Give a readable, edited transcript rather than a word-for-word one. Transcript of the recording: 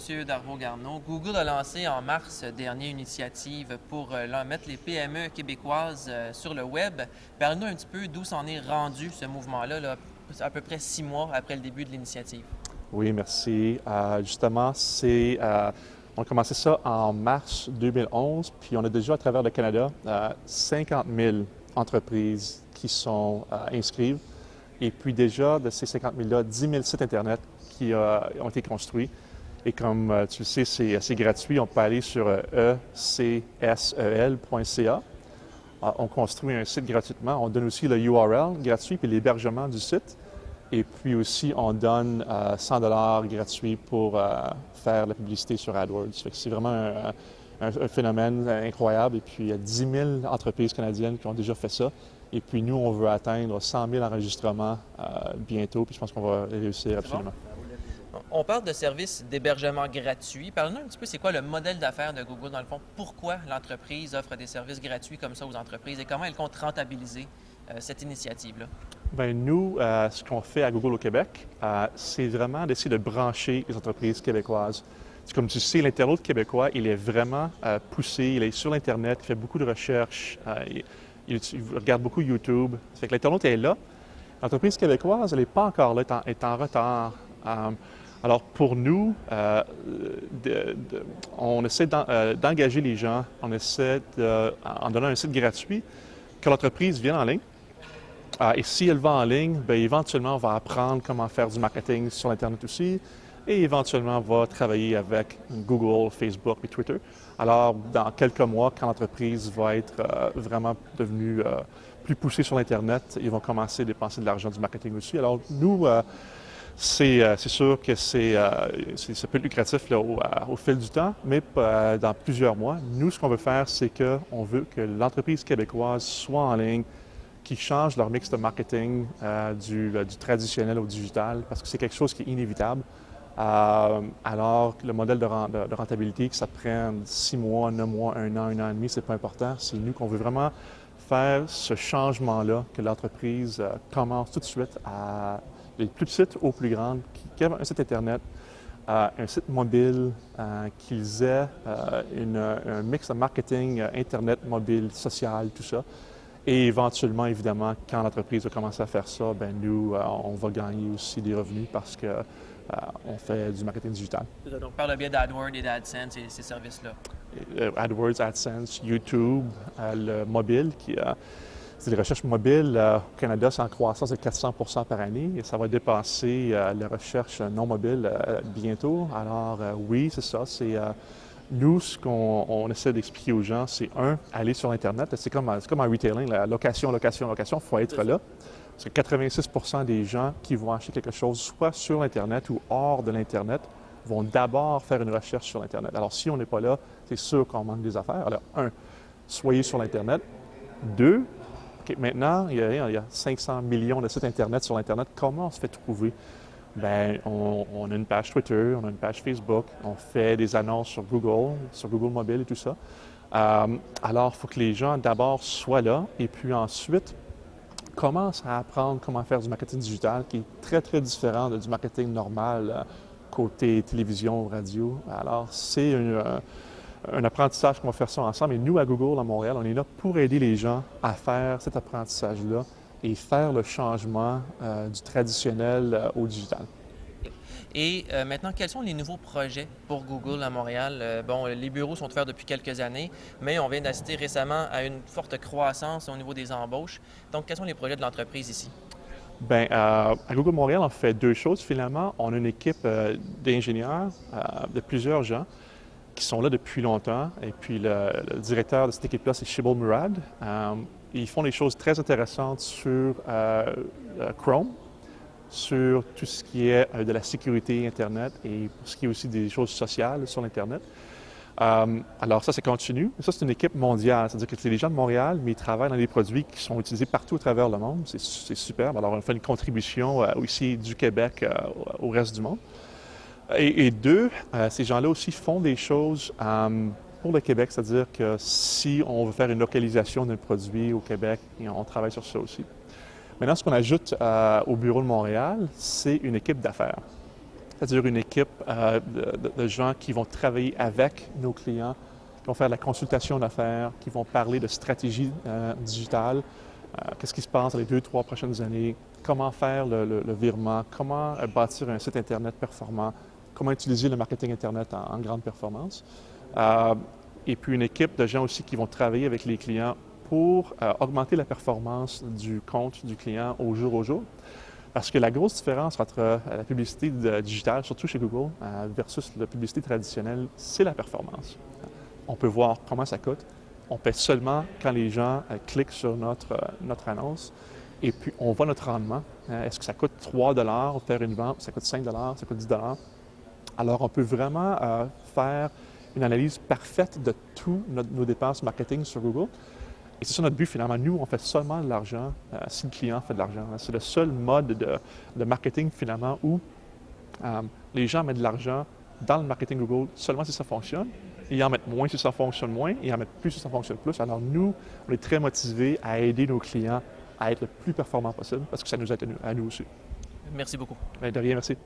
M. Darvaux-Garneau. Google a lancé en mars dernier une initiative pour mettre les PME québécoises sur le web. Parle-nous un petit peu d'où s'en est rendu ce mouvement-là, là, à peu près 6 mois après le début de l'initiative. Oui, merci. Justement, on a commencé ça en mars 2011, puis on a déjà à travers le Canada 50 000 entreprises qui sont inscrites. Et puis déjà, de ces 50 000-là, 10 000 sites Internet qui ont été construits. Et comme tu le sais, c'est gratuit. On peut aller sur ecsel.ca. On construit un site gratuitement. On donne aussi le URL gratuit puis l'hébergement du site. Et puis aussi, on donne 100 $ gratuits pour faire la publicité sur AdWords. C'est vraiment un phénomène incroyable. Et puis, il y a 10 000 entreprises canadiennes qui ont déjà fait ça. Et puis, nous, on veut atteindre 100 000 enregistrements bientôt. Puis, je pense qu'on va réussir absolument. Bon. On parle de services d'hébergement gratuits. Parle-nous un petit peu, c'est quoi le modèle d'affaires de Google dans le fond? Pourquoi l'entreprise offre des services gratuits comme ça aux entreprises et comment elle compte rentabiliser cette initiative-là? Bien, nous, ce qu'on fait à Google au Québec, c'est vraiment d'essayer de brancher les entreprises québécoises. Comme tu sais, l'internaute québécois, il est vraiment poussé, il est sur l'Internet, il fait beaucoup de recherches, il regarde beaucoup YouTube. Ça fait que l'internaute est là. L'entreprise québécoise, elle n'est pas encore là, est en retard. Alors, pour nous, on essaie d'engager les gens, on essaie, en donnant un site gratuit, que l'entreprise vienne en ligne. Et si elle va en ligne, bien, éventuellement, on va apprendre comment faire du marketing sur Internet aussi et éventuellement, on va travailler avec Google, Facebook et Twitter. Alors, dans quelques mois, quand l'entreprise va être vraiment devenue plus poussée sur Internet, ils vont commencer à dépenser de l'argent du marketing aussi. Alors, nous, c'est sûr que ça peut être lucratif là, au fil du temps, mais dans plusieurs mois. Nous, ce qu'on veut faire, c'est qu'on veut que l'entreprise québécoise soit en ligne, qui changent leur mix de marketing du traditionnel au digital, parce que c'est quelque chose qui est inévitable. Alors que le modèle de rentabilité, que ça prenne 6 mois, 9 mois, 1 an et demi, c'est pas important. C'est nous qu'on veut vraiment faire ce changement-là, que l'entreprise commence tout de suite les plus petites aux plus grandes, qui ont un site Internet, un site mobile, qu'ils aient un mix de marketing Internet, mobile, social, tout ça. Et éventuellement, évidemment, quand l'entreprise va commencer à faire ça, bien, nous, on va gagner aussi des revenus parce qu'on fait du marketing digital. Donc, par le biais d'AdWords et d'AdSense et ces services-là. AdWords, AdSense, YouTube, le mobile, c'est les recherches mobiles. Au Canada, c'est en croissance de 400 % par année et ça va dépasser les recherches non mobiles bientôt. Alors, oui, c'est ça. Nous, ce qu'on essaie d'expliquer aux gens, c'est aller sur Internet. C'est comme en retailing, la location, il faut être là. Parce que 86 % des gens qui vont acheter quelque chose, soit sur Internet ou hors de l'Internet, vont d'abord faire une recherche sur l'Internet. Alors, si on n'est pas là, c'est sûr qu'on manque des affaires. Alors, soyez sur l'Internet. 2, maintenant, il y a 500 millions de sites Internet sur l'Internet. Comment on se fait trouver? Bien, on a une page Twitter, on a une page Facebook, on fait des annonces sur Google Mobile et tout ça. Alors, il faut que les gens d'abord soient là et puis ensuite commencent à apprendre comment faire du marketing digital qui est très, très différent du marketing normal côté télévision, radio. Alors, c'est un apprentissage qu'on va faire ça ensemble. Et nous, à Google, à Montréal, on est là pour aider les gens à faire cet apprentissage-là et faire le changement du traditionnel au digital. Et maintenant, quels sont les nouveaux projets pour Google à Montréal? Bon, les bureaux sont ouverts depuis quelques années, mais on vient d'assister récemment à une forte croissance au niveau des embauches. Donc, quels sont les projets de l'entreprise ici? Bien, à Google Montréal, on fait 2 choses finalement. On a une équipe d'ingénieurs, de plusieurs gens qui sont là depuis longtemps. Et puis, le directeur de cette équipe-là, c'est Shibal Murad. Ils font des choses très intéressantes sur Chrome, sur tout ce qui est de la sécurité Internet et pour ce qui est aussi des choses sociales sur l'Internet. Alors ça continu. Ça, c'est une équipe mondiale. C'est-à-dire que c'est des gens de Montréal, mais ils travaillent dans des produits qui sont utilisés partout à travers le monde. C'est superbe. Alors, on fait une contribution aussi du Québec au reste du monde. Et 2, ces gens-là aussi font des choses pour le Québec, c'est-à-dire que si on veut faire une localisation d'un produit au Québec, on travaille sur ça aussi. Maintenant, ce qu'on ajoute au bureau de Montréal, c'est une équipe d'affaires. c'est-à-dire une équipe de gens qui vont travailler avec nos clients, qui vont faire de la consultation d'affaires, qui vont parler de stratégie digitale, qu'est-ce qui se passe dans les 2-3 prochaines années, comment faire le virement, comment bâtir un site Internet performant, comment utiliser le marketing Internet en grande performance. Et puis une équipe de gens aussi qui vont travailler avec les clients pour augmenter la performance du compte du client au jour. Parce que la grosse différence entre la publicité digitale, surtout chez Google, versus la publicité traditionnelle, c'est la performance. On peut voir comment ça coûte. On paie seulement quand les gens cliquent sur notre annonce. Et puis, on voit notre rendement. Est-ce que ça coûte 3 $ faire une vente? Ça coûte 5 $, ça coûte 10 $? Alors, on peut vraiment faire une analyse parfaite de tous nos dépenses marketing sur Google. Et c'est ça notre but finalement. Nous, on fait seulement de l'argent si le client fait de l'argent. C'est le seul mode de marketing finalement où les gens mettent de l'argent dans le marketing Google seulement si ça fonctionne. Ils en mettent moins si ça fonctionne moins, et ils en mettent plus si ça fonctionne plus. Alors nous, on est très motivés à aider nos clients à être le plus performant possible parce que ça nous aide à nous aussi. Merci beaucoup. Bien, de rien, merci.